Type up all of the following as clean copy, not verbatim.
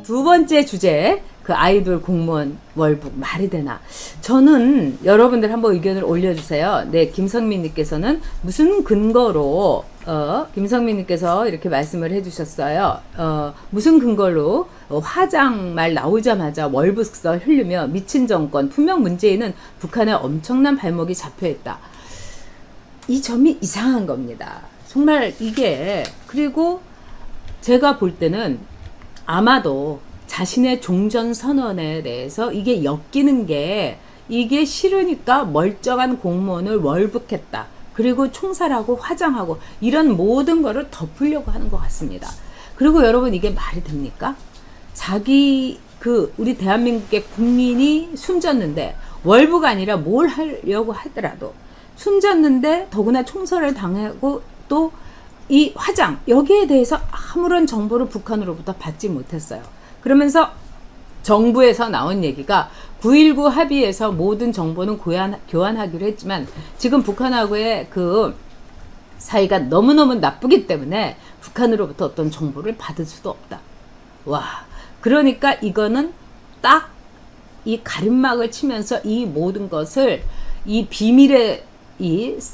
두 번째 주제, 그 아이돌 공무원 월북 말이 되나. 저는 여러분들 한번 의견을 올려주세요. 네, 김성민님께서는 무슨 근거로 김성민님께서 이렇게 말씀을 해주셨어요. 무슨 근거로 화장 말 나오자마자 월북서 흘리며 미친 정권, 분명 문재인은 북한에 엄청난 발목이 잡혀있다. 이 점이 이상한 겁니다. 정말 이게. 그리고 제가 볼 때는 아마도 자신의 종전선언에 대해서 이게 엮이는 게, 이게 싫으니까 멀쩡한 공무원을 월북했다. 그리고 총살하고 화장하고 이런 모든 거를 덮으려고 하는 것 같습니다. 그리고 여러분, 이게 말이 됩니까? 우리 대한민국의 국민이 숨졌는데, 월북 아니라 뭘 하려고 하더라도 숨졌는데 더구나 총살을 당하고 또 이 화장, 여기에 대해서 아무런 정보를 북한으로부터 받지 못했어요. 그러면서 정부에서 나온 얘기가 9.19 합의에서 모든 정보는 교환하기로 했지만 지금 북한하고의 그 사이가 너무너무 나쁘기 때문에 북한으로부터 어떤 정보를 받을 수도 없다. 와, 그러니까 이거는 딱 이 가림막을 치면서 이 모든 것을 이 비밀에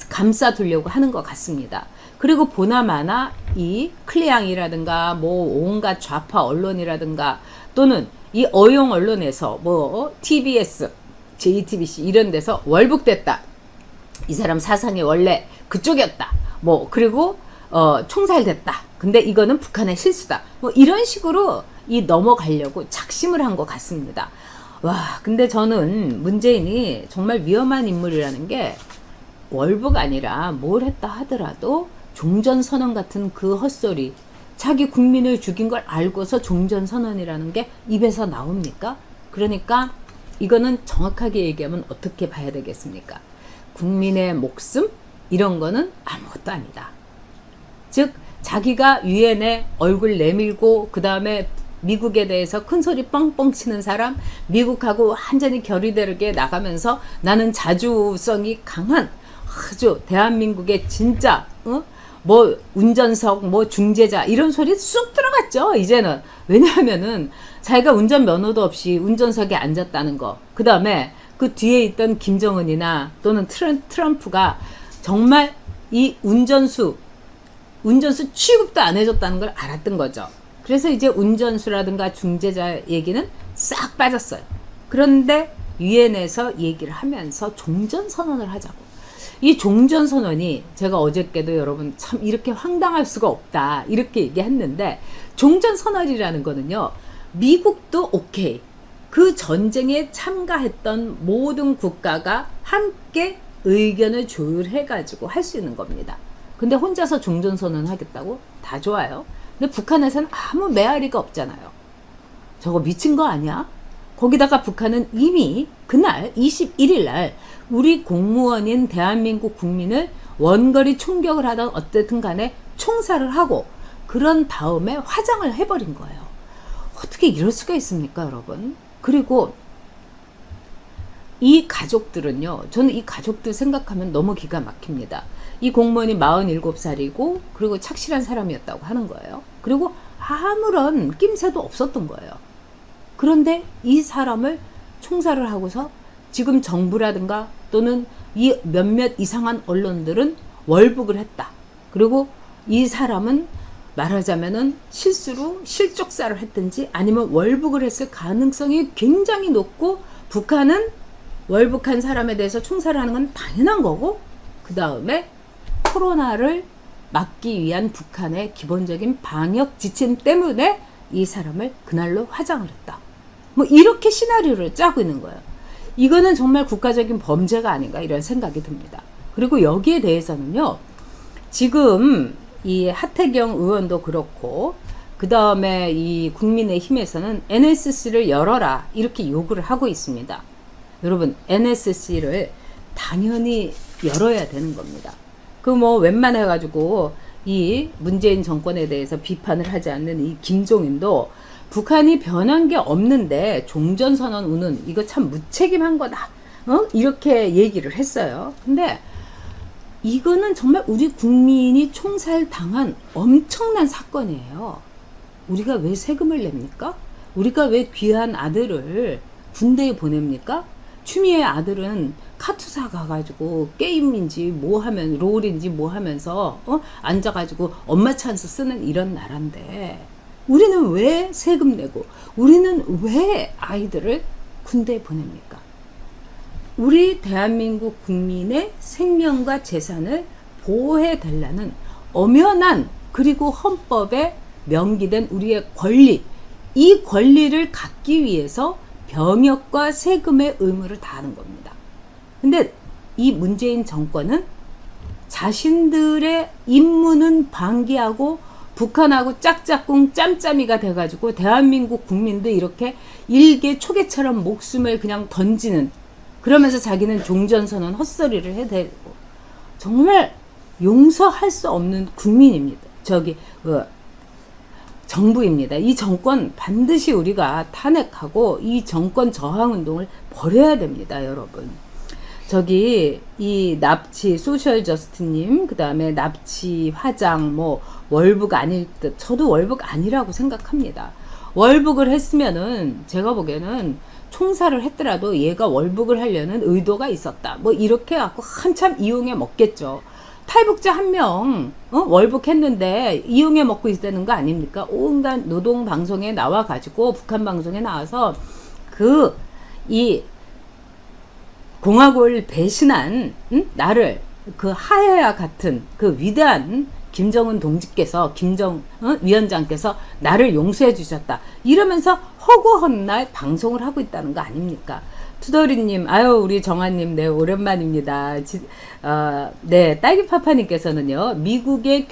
감싸두려고 하는 것 같습니다. 그리고 보나마나 이 클리앙이라든가 뭐 온갖 좌파 언론이라든가 또는 이 어용 언론에서 뭐 TBS, JTBC 이런 데서 월북됐다. 이 사람 사상이 원래 그쪽이었다. 뭐 그리고 총살됐다. 근데 이거는 북한의 실수다. 뭐 이런 식으로 넘어가려고 작심을 한 것 같습니다. 와, 근데 저는 문재인이 정말 위험한 인물이라는 게, 월북 아니라 뭘 했다 하더라도 종전선언 같은 그 헛소리, 자기 국민을 죽인 걸 알고서 종전선언이라는 게 입에서 나옵니까? 그러니까 이거는 정확하게 얘기하면 어떻게 봐야 되겠습니까? 국민의 목숨? 이런 거는 아무것도 아니다. 즉 자기가 유엔에 얼굴 내밀고 그 다음에 미국에 대해서 큰 소리 뻥뻥 치는 사람, 미국하고 완전히 결이 다르게 나가면서 나는 자주성이 강한 아주 대한민국의 진짜 뭐 운전석 뭐 중재자 이런 소리 쑥 들어갔죠 이제는. 왜냐하면은 자기가 운전면허도 없이 운전석에 앉았다는 거, 그 다음에 그 뒤에 있던 김정은이나 또는 트럼프가 정말 이 운전수 취급도 안 해줬다는 걸 알았던 거죠. 그래서 이제 운전수라든가 중재자 얘기는 싹 빠졌어요. 그런데 유엔에서 얘기를 하면서 종전선언을 하자고. 이 종전선언이 제가 어저께도 여러분 참 이렇게 황당할 수가 없다 이렇게 얘기했는데, 종전선언이라는 거는요, 미국도 오케이, 그 전쟁에 참가했던 모든 국가가 함께 의견을 조율해가지고 할 수 있는 겁니다. 근데 혼자서 종전선언 하겠다고? 다 좋아요. 근데 북한에서는 아무 메아리가 없잖아요. 저거 미친 거 아니야? 거기다가 북한은 이미 그날 21일 날 우리 공무원인 대한민국 국민을 원거리 총격을 하던 어쨌든 간에 총살을 하고 그런 다음에 화장을 해버린 거예요. 어떻게 이럴 수가 있습니까, 여러분? 그리고 이 가족들은요, 저는 이 가족들 생각하면 너무 기가 막힙니다. 이 공무원이 47살이고 그리고 착실한 사람이었다고 하는 거예요. 그리고 아무런 낌새도 없었던 거예요. 그런데 이 사람을 총살을 하고서 지금 정부라든가 또는 이 몇몇 이상한 언론들은 월북을 했다. 그리고 이 사람은 말하자면은 실수로 실족사를 했든지 아니면 월북을 했을 가능성이 굉장히 높고, 북한은 월북한 사람에 대해서 총살을 하는 건 당연한 거고, 그 다음에 코로나를 막기 위한 북한의 기본적인 방역 지침 때문에 이 사람을 그날로 화장을 했다. 뭐 이렇게 시나리오를 짜고 있는 거예요. 이거는 정말 국가적인 범죄가 아닌가 이런 생각이 듭니다. 그리고 여기에 대해서는요, 지금 이 하태경 의원도 그렇고 그 다음에 이 국민의힘에서는 NSC를 열어라 이렇게 요구를 하고 있습니다. 여러분, NSC를 당연히 열어야 되는 겁니다. 그 뭐 웬만해가지고 이 문재인 정권에 대해서 비판을 하지 않는 이 김종인도 북한이 변한 게 없는데 종전선언 우는 이거 참 무책임한 거다. 이렇게 얘기를 했어요. 근데 이거는 정말 우리 국민이 총살당한 엄청난 사건이에요. 우리가 왜 세금을 냅니까? 우리가 왜 귀한 아들을 군대에 보냅니까? 추미애 아들은 카투사 가가지고 게임인지 뭐 하면 롤인지 뭐 하면서 앉아가지고 엄마 찬스 쓰는 이런 나라인데 우리는 왜 세금 내고 우리는 왜 아이들을 군대에 보냅니까? 우리 대한민국 국민의 생명과 재산을 보호해 달라는 엄연한 그리고 헌법에 명기된 우리의 권리, 이 권리를 갖기 위해서 병역과 세금의 의무를 다하는 겁니다. 근데 이 문재인 정권은 자신들의 임무는 방기하고 북한하고 짝짝꿍 짬짬이가 돼가지고 대한민국 국민도 이렇게 일개 초계처럼 목숨을 그냥 던지는, 그러면서 자기는 종전선언 헛소리를 해대고 정말 용서할 수 없는 국민입니다. 정부입니다. 이 정권 반드시 우리가 탄핵하고 이 정권 저항 운동을 벌여야 됩니다, 여러분. 이 납치 소셜 저스트님, 그 다음에 납치 화장, 월북 아닐 듯, 저도 월북 아니라고 생각합니다. 월북을 했으면은 제가 보기에는 총살을 했더라도 얘가 월북을 하려는 의도가 있었다. 이렇게 갖고 한참 이용해 먹겠죠. 탈북자 한 명 월북했는데 이용해 먹고 있다는 거 아닙니까? 온갖 노동 방송에 나와 가지고 북한 방송에 나와서 이 공화국을 배신한 나를 그 하야와 같은 그 위대한 김정은 동지께서 위원장께서 나를 용서해 주셨다 이러면서 허구헌날 방송을 하고 있다는 거 아닙니까? 투덜이님, 우리 정아님, 네, 오랜만입니다. 네, 딸기파파님께서는요, 미국의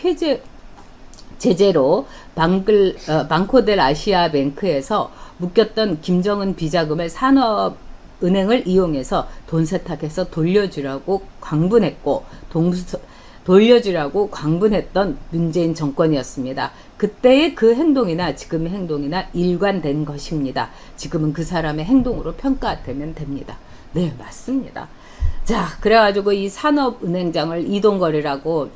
제재로 방코델 아시아뱅크에서 묶였던 김정은 비자금을 산업은행을 이용해서 돈 세탁해서 돌려주라고 광분했던 문재인 정권이었습니다. 그때의 그 행동이나 지금의 행동이나 일관된 것입니다. 지금은 그 사람의 행동으로 평가되면 됩니다. 네, 맞습니다. 자, 그래가지고 이 산업은행장을 이동거리라고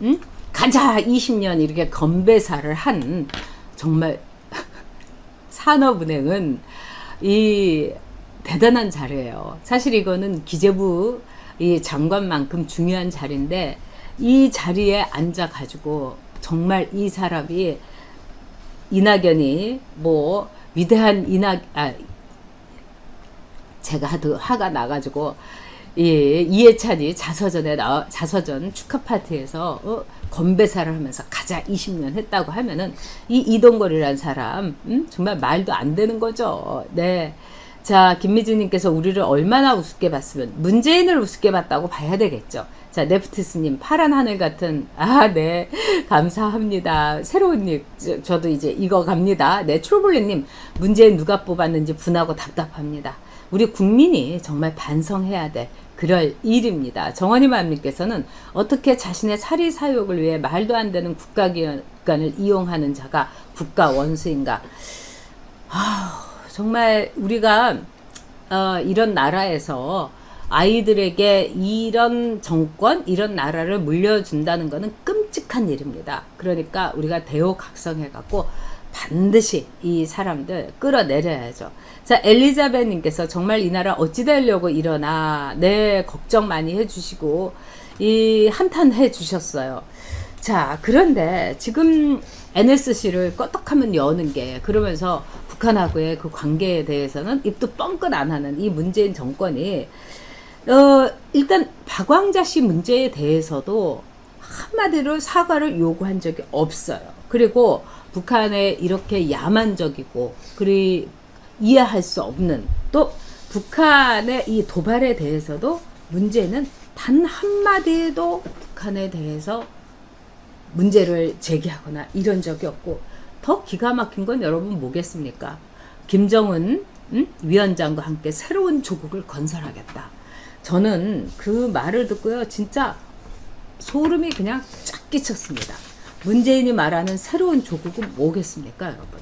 가자 20년 이렇게 건배사를 한 정말 산업은행은 이 대단한 자리예요. 사실 이거는 기재부 이 장관만큼 중요한 자리인데 이 자리에 앉아가지고 정말 이 사람이 이낙연이 위대한 제가 하도 화가 나가지고 이해찬이 자서전 축하 파티에서 건배사를 하면서 가자 20년 했다고 하면은 이 이동걸이라는 사람 정말 말도 안 되는 거죠. 네. 자, 김미진님께서 우리를 얼마나 우습게 봤으면 문재인을 우습게 봤다고 봐야 되겠죠. 자, 네프티스님, 파란 하늘 같은, 네, 감사합니다. 새로운 님, 저도 이제 이거 갑니다. 네, 트로블리님, 문재인 누가 뽑았는지 분하고 답답합니다. 우리 국민이 정말 반성해야 돼. 그럴 일입니다. 정원이맘님께서는 어떻게 자신의 사리사욕을 위해 말도 안 되는 국가기관을 이용하는 자가 국가 원수인가. 정말 우리가 이런 나라에서 아이들에게 이런 정권, 이런 나라를 물려준다는 것은 끔찍한 일입니다. 그러니까 우리가 대우각성해갖고 반드시 이 사람들 끌어내려야죠. 자, 엘리자베님께서 정말 이 나라 어찌 되려고 일어나. 네, 걱정 많이 해주시고 이 한탄해 주셨어요. 자, 그런데 지금 NSC를 껐떡하면 여는 게, 그러면서 북한하고의 그 관계에 대해서는 입도 뻥끗 안 하는 이 문재인 정권이 일단 박광자 씨 문제에 대해서도 한마디로 사과를 요구한 적이 없어요. 그리고 북한의 이렇게 야만적이고 그리고 이해할 수 없는, 또 북한의 이 도발에 대해서도 문제는 단 한마디도 북한에 대해서 문제를 제기하거나 이런 적이 없고, 더 기가 막힌 건 여러분 뭐겠습니까? 김정은 위원장과 함께 새로운 조국을 건설하겠다. 저는 그 말을 듣고요, 진짜 소름이 그냥 쫙 끼쳤습니다. 문재인이 말하는 새로운 조국은 뭐겠습니까, 여러분?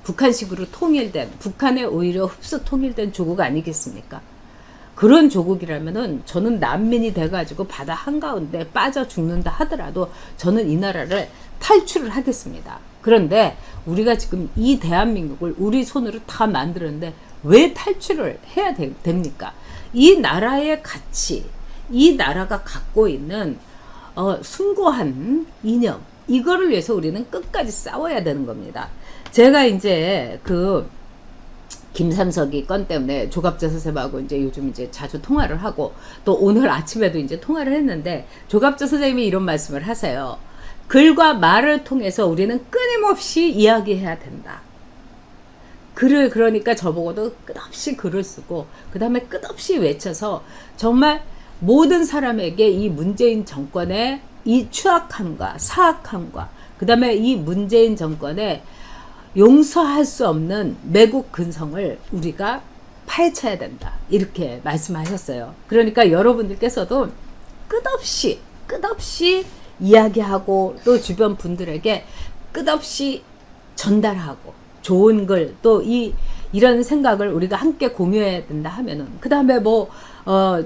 북한식으로 통일된, 북한에 오히려 흡수 통일된 조국 아니겠습니까? 그런 조국이라면은 저는 난민이 돼가지고 바다 한가운데 빠져 죽는다 하더라도 저는 이 나라를 탈출을 하겠습니다. 그런데 우리가 지금 이 대한민국을 우리 손으로 다 만들었는데 왜 탈출을 해야 됩니까? 이 나라의 가치, 이 나라가 갖고 있는 숭고한 이념, 이거를 위해서 우리는 끝까지 싸워야 되는 겁니다. 제가 이제 김삼석이 건 때문에 조갑재 선생님하고 이제 요즘 이제 자주 통화를 하고 또 오늘 아침에도 이제 통화를 했는데 조갑재 선생님이 이런 말씀을 하세요. 글과 말을 통해서 우리는 끊임없이 이야기해야 된다. 그러니까 저보고도 끝없이 글을 쓰고 그 다음에 끝없이 외쳐서 정말 모든 사람에게 이 문재인 정권의 이 추악함과 사악함과 그 다음에 이 문재인 정권의 용서할 수 없는 매국 근성을 우리가 파헤쳐야 된다. 이렇게 말씀하셨어요. 그러니까 여러분들께서도 끝없이 이야기하고 또 주변 분들에게 끝없이 전달하고 좋은 글 또 이런 생각을 우리가 함께 공유해야 된다 하면은 그 다음에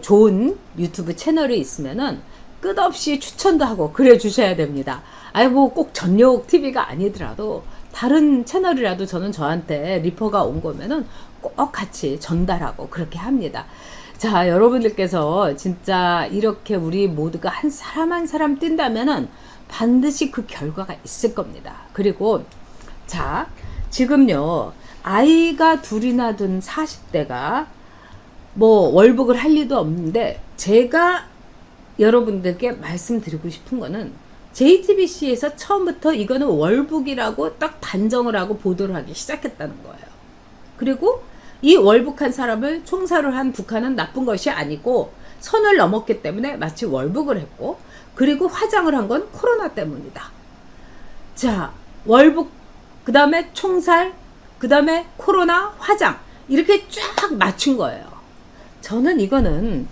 좋은 유튜브 채널이 있으면은 끝없이 추천도 하고 그래 주셔야 됩니다. 꼭 전용 TV가 아니더라도 다른 채널이라도 저한테 리퍼가 온 거면은 꼭 같이 전달하고 그렇게 합니다. 자, 여러분들께서 진짜 이렇게 우리 모두가 한 사람 한 사람 뛴다면은 반드시 그 결과가 있을 겁니다. 그리고 자, 지금요, 아이가 둘이나 둔 40대가 월북을 할 리도 없는데 제가 여러분들께 말씀드리고 싶은 거는 JTBC에서 처음부터 이거는 월북이라고 딱 단정을 하고 보도를 하기 시작했다는 거예요. 그리고 이 월북한 사람을 총살을 한 북한은 나쁜 것이 아니고 선을 넘었기 때문에 마치 월북을 했고 그리고 화장을 한 건 코로나 때문이다. 자, 월북, 그 다음에 총살, 그 다음에 코로나, 화장 이렇게 쫙 맞춘 거예요. 저는 이거는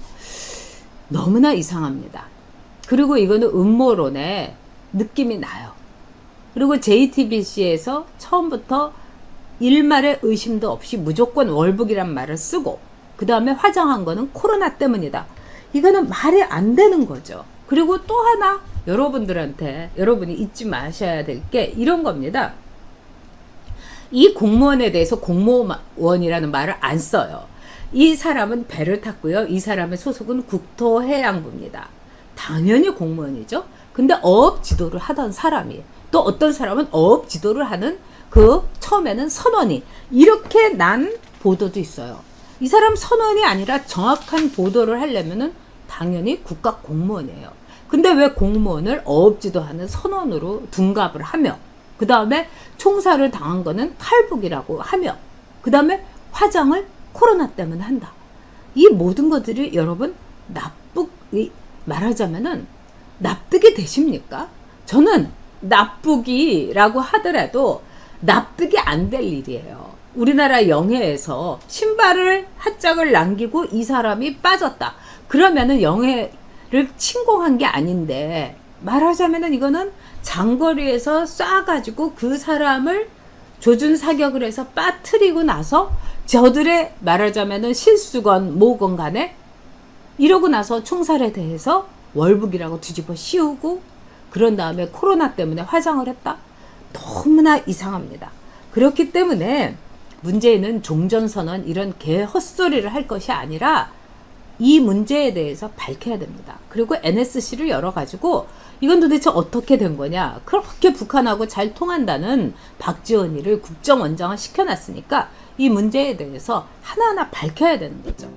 너무나 이상합니다. 그리고 이거는 음모론의 느낌이 나요. 그리고 JTBC에서 처음부터 일말의 의심도 없이 무조건 월북이란 말을 쓰고 그 다음에 화장한 거는 코로나 때문이다. 이거는 말이 안 되는 거죠. 그리고 또 하나 여러분이 잊지 마셔야 될 게 이런 겁니다. 이 공무원에 대해서 공무원이라는 말을 안 써요. 이 사람은 배를 탔고요. 이 사람의 소속은 국토해양부입니다. 당연히 공무원이죠. 근데 어업 지도를 하던 사람이 또 어떤 사람은 어업 지도를 하는 처음에는 선원이 이렇게 난 보도도 있어요. 이 사람 선원이 아니라 정확한 보도를 하려면은 당연히 국가 공무원이에요. 근데 왜 공무원을 어업 지도하는 선원으로 둔갑을 하며 그 다음에 총살을 당한 거는 탈북이라고 하며 그 다음에 화장을 코로나 때문에 한다. 이 모든 것들이 여러분 말하자면은 납득이 되십니까? 저는 납북이라고 하더라도 납득이 안 될 일이에요. 우리나라 영해에서 신발을 한 짝을 남기고 이 사람이 빠졌다. 그러면은 영해를 침공한 게 아닌데 말하자면은 이거는 장거리에서 쏴가지고 그 사람을 조준 사격을 해서 빠뜨리고 나서 저들의 말하자면은 실수건 뭐건 간에 이러고 나서 총살에 대해서 월북이라고 뒤집어 씌우고 그런 다음에 코로나 때문에 화장을 했다? 너무나 이상합니다. 그렇기 때문에 문제는 종전선언 이런 개 헛소리를 할 것이 아니라 이 문제에 대해서 밝혀야 됩니다. 그리고 NSC를 열어가지고 이건 도대체 어떻게 된 거냐. 그렇게 북한하고 잘 통한다는 박지원이를 국정원장을 시켜놨으니까 이 문제에 대해서 하나하나 밝혀야 되는 거죠.